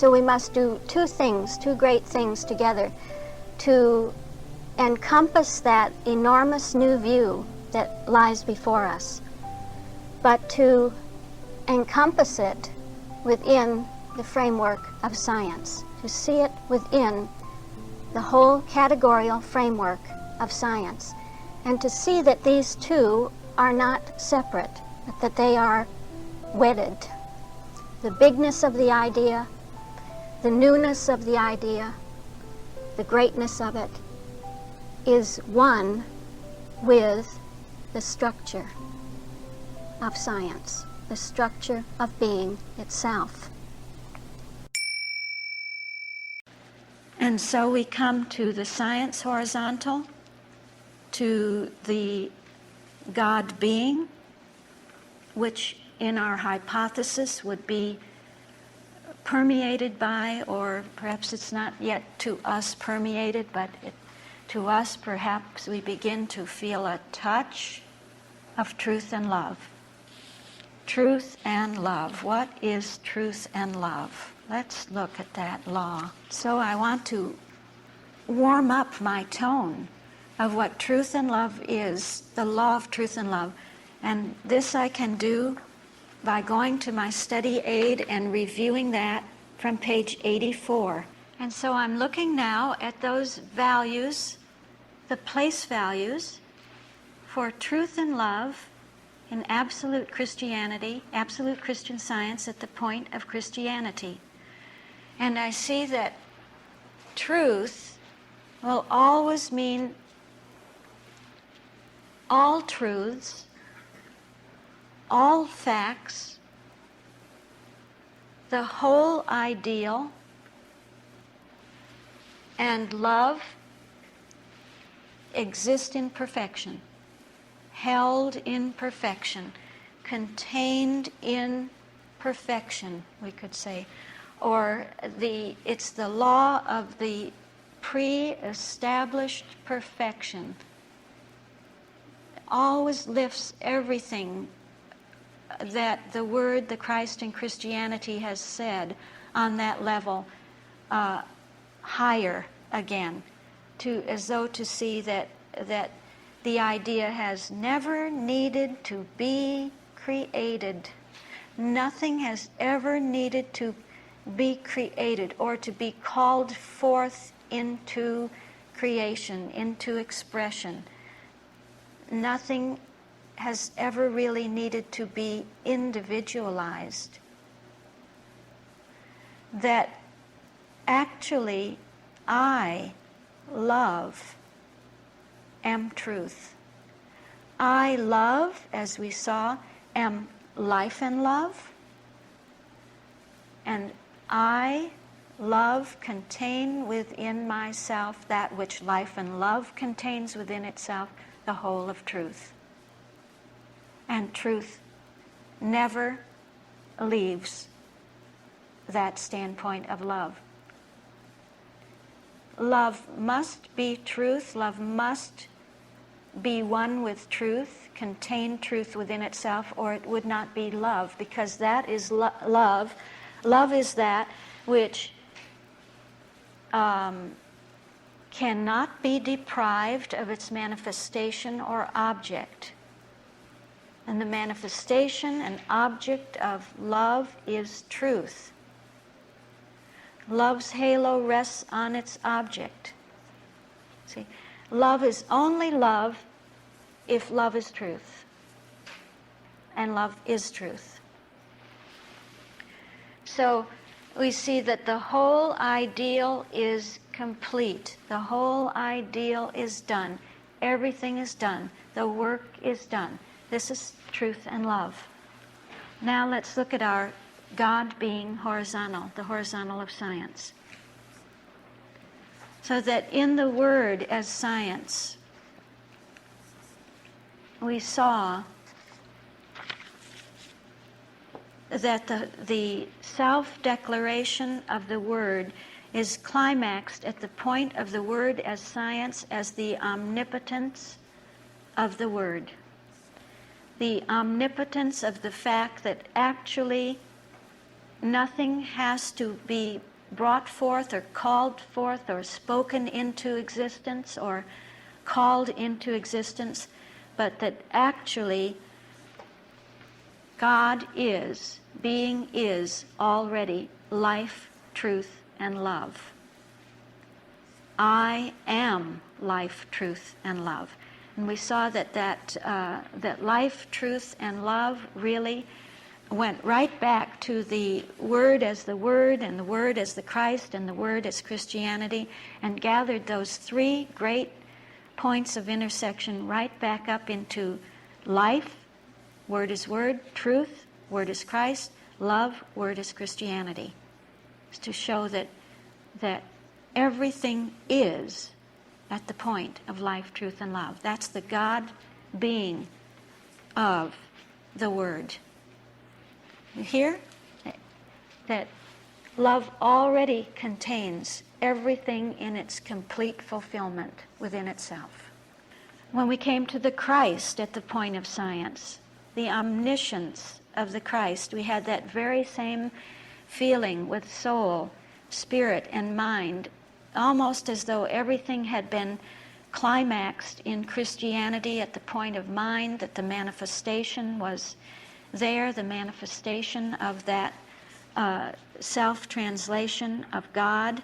So we must do two things, two great things together to encompass that enormous new view that lies before us, but to encompass it within the framework of science, to see it within the whole categorical framework of science, and to see that these two are not separate, but that they are wedded. The bigness of the idea, the newness of the idea, the greatness of it is one with the structure of science, the structure of being itself. And so we come to the science horizontal, to the God being, which in our hypothesis would be permeated by, or perhaps it's not yet to us permeated, but to us perhaps we begin to feel a touch of truth and love. Truth and love. What is truth and love? Let's look at that law. So I want to warm up my tone of what truth and love is, the law of truth and love. And this I can do by going to my study aid and reviewing that from page 84. And so I'm looking now at those values, the place values for truth and love in absolute Christianity, absolute Christian science at the point of Christianity. And I see that truth will always mean all truths, all facts, the whole ideal, and love exist in perfection, held in perfection, contained in perfection, we could say. Or it's the law of the pre-established perfection. Always lifts everything that the Word, the Christ in Christianity has said on that level higher again, as though to see that the idea has never needed to be created. Nothing has ever needed to be created or to be called forth into creation, into expression. Nothing has ever really needed to be individualized. That actually I, love, am truth. I, love, as we saw, am life and love. And I, love, contain within myself that which life and love contains within itself, the whole of truth. And truth never leaves that standpoint of love. Love must be truth. Love must be one with truth, contain truth within itself, or it would not be love, because that is love. Love is that which cannot be deprived of its manifestation or object. And the manifestation and object of love is truth. Love's halo rests on its object. See, love is only love if love is truth. And love is truth. So we see that the whole ideal is complete. The whole ideal is done. Everything is done. The work is done. This is truth and love. Now let's look at our God being horizontal, the horizontal of science. So that in the Word as science, we saw that the self-declaration of the Word is climaxed at the point of the Word as science as the omnipotence of the Word. The omnipotence of the fact that actually nothing has to be brought forth or called forth or spoken into existence or called into existence, but that actually God is, being is already life, truth, and love. I am life, truth, and love. And we saw that life, truth, and love really went right back to the Word as the Word, and the Word as the Christ, and the Word as Christianity, and gathered those three great points of intersection right back up into life, Word is Word, truth, Word is Christ, love, Word is Christianity. It's to show that everything is at the point of life, truth, and love. That's the God being of the Word. You hear? That love already contains everything in its complete fulfillment within itself. When we came to the Christ at the point of science, the omniscience of the Christ, we had that very same feeling with soul, spirit, and mind, almost as though everything had been climaxed in Christianity at the point of mind, that the manifestation was there, the manifestation of that self-translation of God.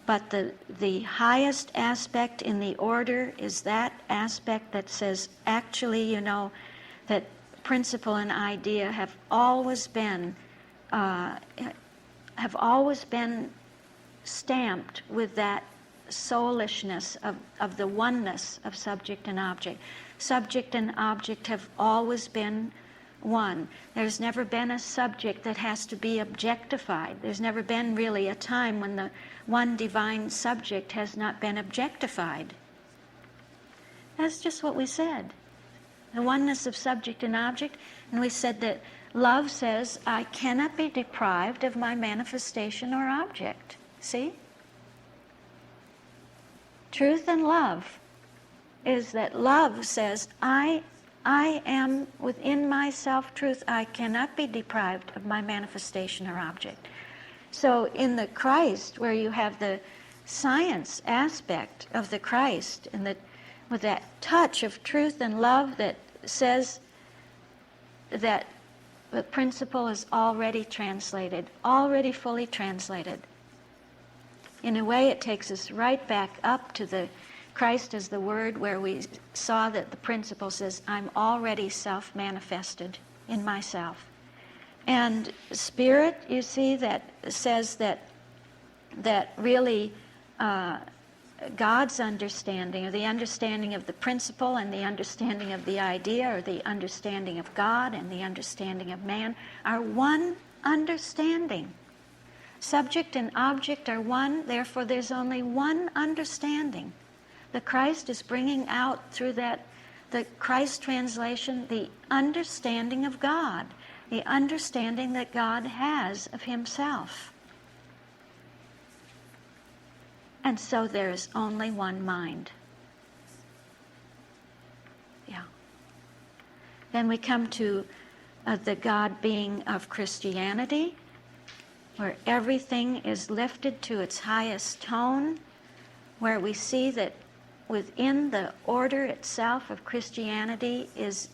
But the highest aspect in the order is that aspect that says, actually, you know, that principle and idea have always been stamped with that soulishness of the oneness of subject and object. Subject and object have always been one. There's never been a subject that has to be objectified. There's never been really a time when the one divine subject has not been objectified. That's just what we said. The oneness of subject and object. And we said that love says, I cannot be deprived of my manifestation or object. See? Truth and love is that love says, I am within my self-truth. I cannot be deprived of my manifestation or object. So in the Christ, where you have the science aspect of the Christ, and with that touch of truth and love that says that the principle is already translated, already fully translated. In a way, it takes us right back up to the Christ as the Word, where we saw that the principle says, I'm already self-manifested in myself. And Spirit, you see, that says that really God's understanding, or the understanding of the principle and the understanding of the idea, or the understanding of God and the understanding of man, are one understanding. Subject and object are one, therefore there's only one understanding. The Christ is bringing out through the Christ translation, the understanding of God, the understanding that God has of himself. And so there is only one mind. Yeah. Then we come to the God being of Christianity, where everything is lifted to its highest tone, where we see that within the order itself of Christianity is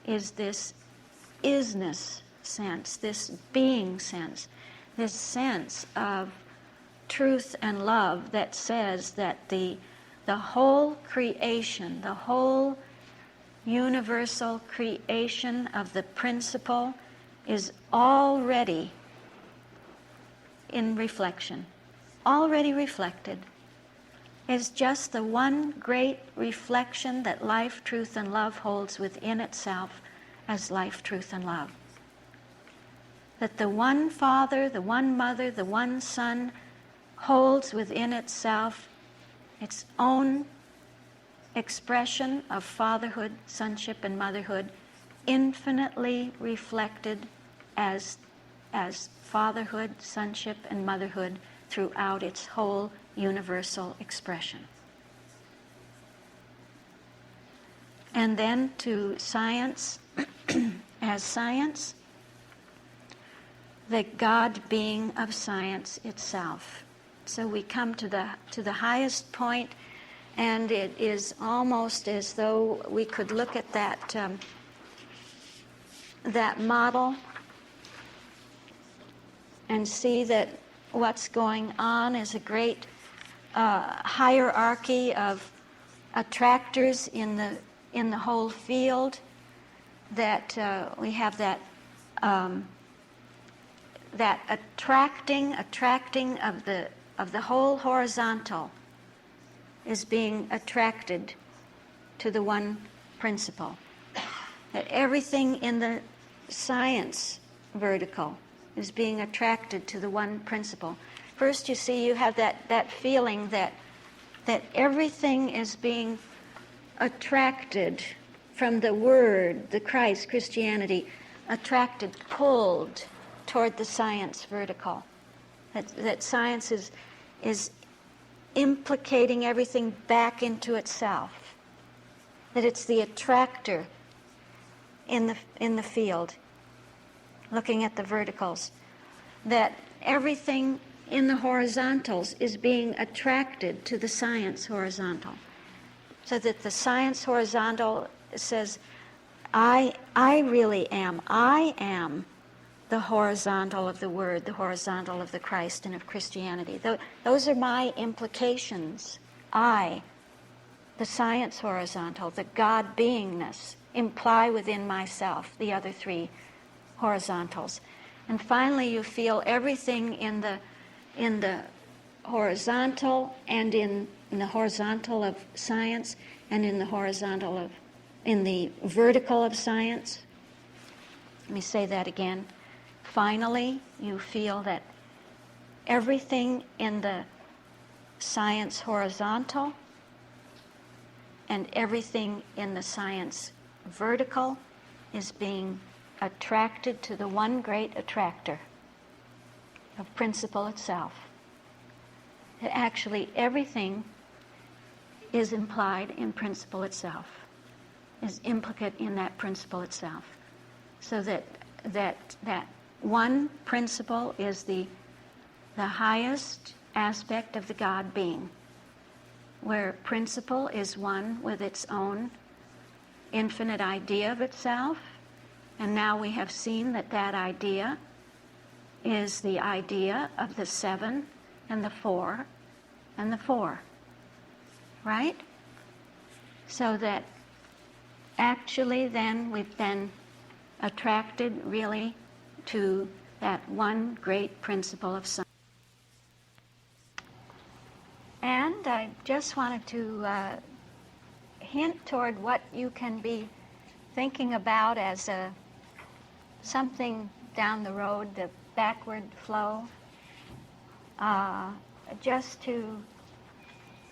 this isness sense, this being sense, this sense of truth and love that says that the whole creation, the whole universal creation of the principle is already in reflection, already reflected. Is just the one great reflection that life, truth, and love holds within itself as life, truth, and love. That the one Father, the one Mother, the one Son holds within itself its own expression of fatherhood, sonship, and motherhood, infinitely reflected as fatherhood, sonship, and motherhood throughout its whole universal expression. And then to science, as science, the God being of science itself. So we come to the highest point, and it is almost as though we could look at that model and see that what's going on is a great hierarchy of attractors in the whole field. That we have that attracting of the whole horizontal is being attracted to the one principle. That everything in the science vertical is being attracted to the one principle. First, you see, you have that feeling that everything is being attracted from the Word, the Christ, Christianity, attracted, pulled toward the science vertical. That science is implicating everything back into itself. That it's the attractor in the field, looking at the verticals. That everything in the horizontals is being attracted to the science horizontal. So that the science horizontal says, I really am. I am the horizontal of the Word, the horizontal of the Christ and of Christianity. Those are my implications. I, the science horizontal, the God beingness, imply within myself the other three horizontals. And finally, you feel everything in the horizontal and in the horizontal of science and in the vertical of science. Let me say that again. Finally, you feel that everything in the science horizontal and everything in the science vertical is being attracted to the one great attractor of principle itself. Actually, everything is implied in principle itself, is implicate in that principle itself. So that one principle is the highest aspect of the God being, where principle is one with its own infinite idea of itself, and now we have seen that idea is the idea of the 7 and the 4 and the 4. Right? So that actually then we've been attracted really to that one great principle of science. And I just wanted to hint toward what you can be thinking about as something down the road, the backward flow, just to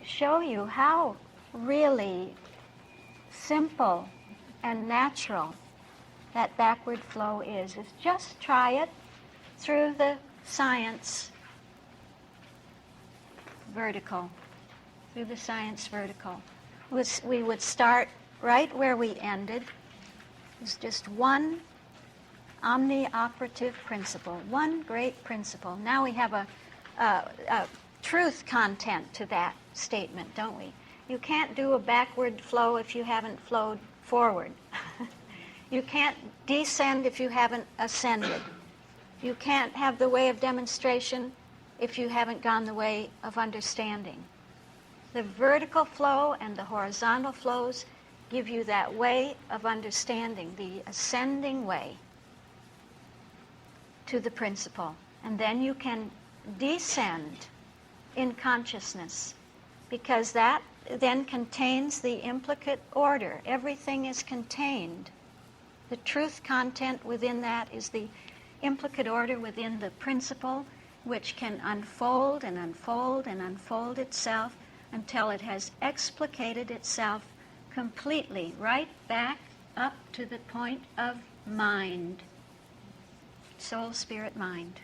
show you how really simple and natural that backward flow is just try it through the science vertical, through the science vertical. We would start right where we ended. It's just one omni-operative principle, one great principle. Now we have a truth content to that statement, don't we? You can't do a backward flow if you haven't flowed forward. You can't descend if you haven't ascended. You can't have the way of demonstration if you haven't gone the way of understanding. The vertical flow and the horizontal flows give you that way of understanding, the ascending way to the principle. And then you can descend in consciousness, because that then contains the implicate order. Everything is contained. The truth content within that is the implicate order within the principle, which can unfold and unfold and unfold itself until it has explicated itself completely right back up to the point of mind. Soul, spirit, mind.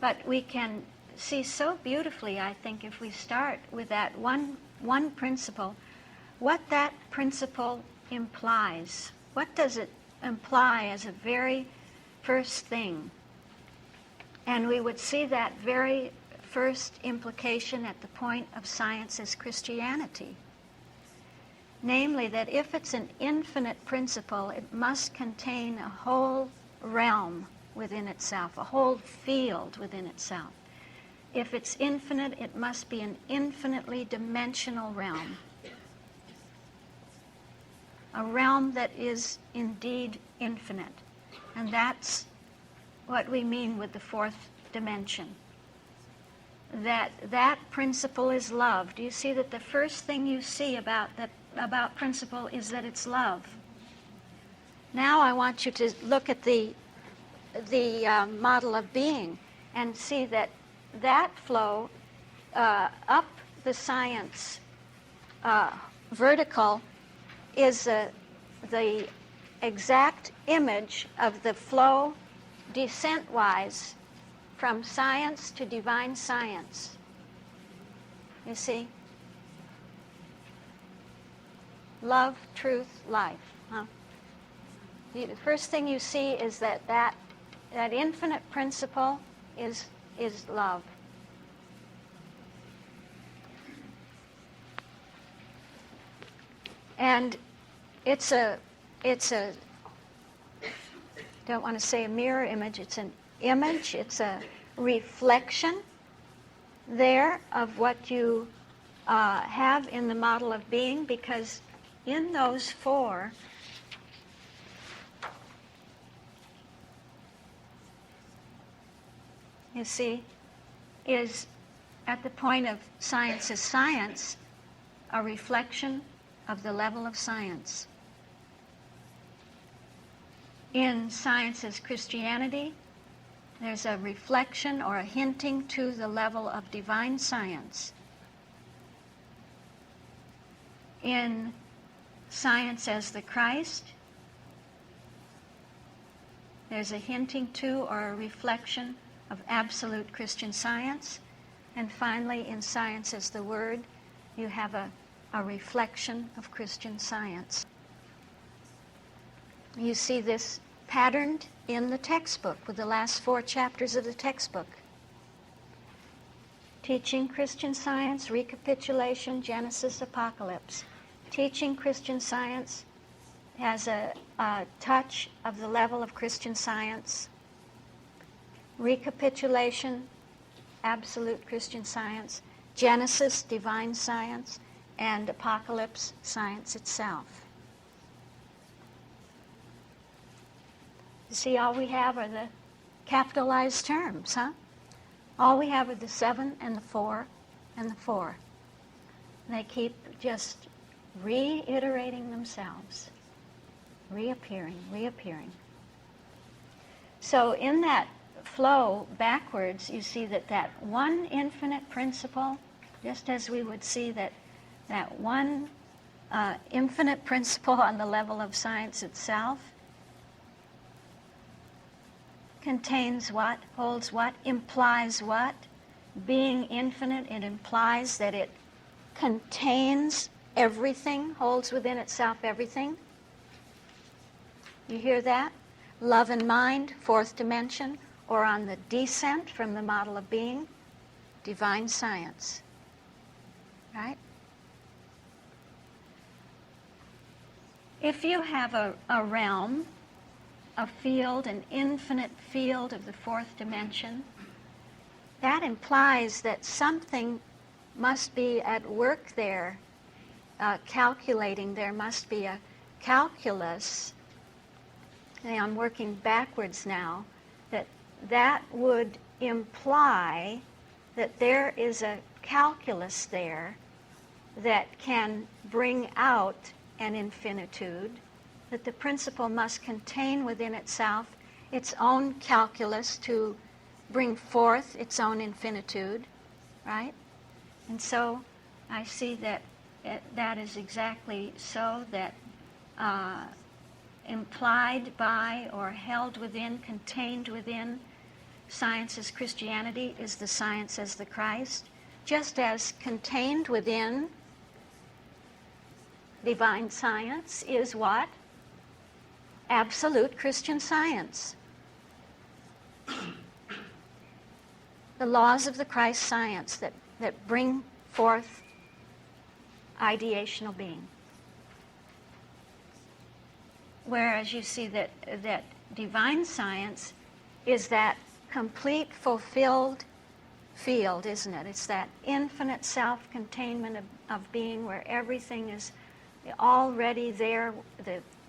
But we can see so beautifully, I think, if we start with that one principle, what that principle implies. What does it imply as a very first thing. And we would see that very first implication at the point of science as Christianity. Namely, that if it's an infinite principle, it must contain a whole realm within itself, a whole field within itself. If it's infinite, it must be an infinitely dimensional realm. A realm that is indeed infinite. And that's what we mean with the fourth dimension. That principle is love. Do you see that the first thing you see about principle is that it's love? Now I want you to look at the model of being and see that flow up the science vertical is the exact image of the flow descent-wise from science to divine science. You see? Love, truth, life. Huh? The first thing you see is that infinite principle is love. And it's a don't want to say a mirror image, it's an image, it's a reflection there of what you have in the model of being, because in those four, you see, is at the point of science as science, a reflection of the level of science. In science as Christianity, there's a reflection or a hinting to the level of divine science. In science as the Christ, there's a hinting to or a reflection of absolute Christian science. And finally, in science as the Word, you have a reflection of Christian science. You see this patterned in the textbook with the last 4 chapters of the textbook. Teaching Christian Science, Recapitulation, Genesis, Apocalypse. Teaching Christian Science has a touch of the level of Christian Science. Recapitulation, absolute Christian Science. Genesis, divine science. And Apocalypse, science itself. You see, all we have are the capitalized terms, huh? All we have are the 7 and the 4 and the 4. They keep just reiterating themselves, reappearing. So in that flow backwards, you see that one infinite principle, just as we would see that one infinite principle on the level of science itself, contains what, holds what, implies what. Being infinite, it implies that it contains everything, holds within itself everything. You hear that? Love and mind, fourth dimension, or on the descent from the model of being, divine science. Right? If you have a realm, a field, an infinite field of the fourth dimension, that implies that something must be at work there, calculating. There must be a calculus. And I'm working backwards now. That would imply that there is a calculus there that can bring out an infinitude, that the principle must contain within itself its own calculus to bring forth its own infinitude, right? And so I see that that is exactly so, that implied by or held within, contained within science as Christianity is the science as the Christ, just as contained within divine science is what? Absolute Christian science. the laws of the Christ science that bring forth ideational being. Whereas you see that divine science is that complete, fulfilled field, isn't it? It's that infinite self-containment of being where everything is already there.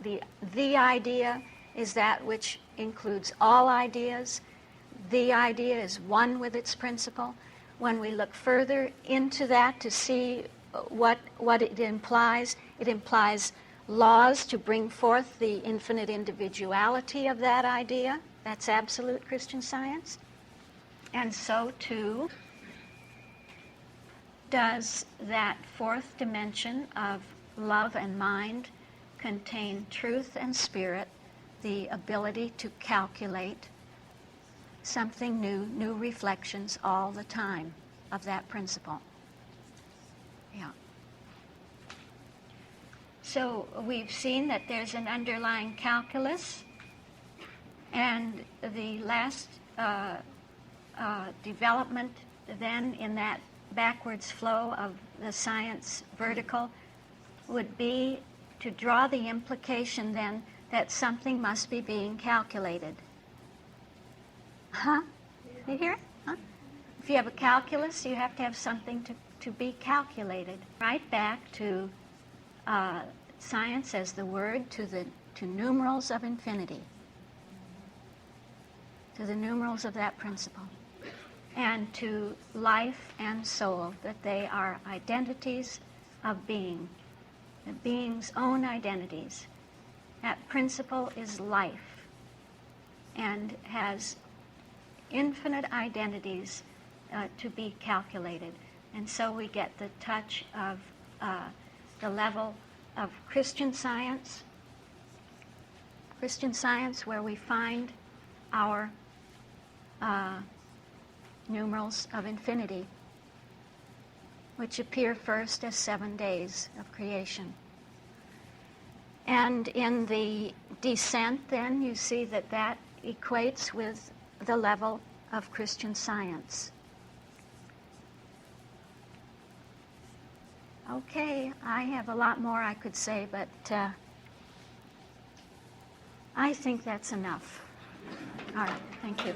The idea is that which includes all ideas. The idea is one with its principle. When we look further into that to see what it implies laws to bring forth the infinite individuality of that idea. That's absolute Christian Science. And so, too, does that fourth dimension of love and mind contain truth and spirit, the ability to calculate something new reflections all the time of that principle. Yeah. So we've seen that there's an underlying calculus, and the last development then in that backwards flow of the science vertical would be to draw the implication then that something must be being calculated. Huh? You hear it? Huh? If you have a calculus, you have to have something to be calculated. Right back to science as the word to numerals of infinity, to the numerals of that principle, and to life and soul, that they are identities of being, the being's own identities. That principle is life and has infinite identities to be calculated. And so we get the touch of the level of Christian Science where we find our numerals of infinity, which appear first as 7 days of creation. And in the descent, then, you see that equates with the level of Christian Science. Okay, I have a lot more I could say, but I think that's enough. All right, thank you.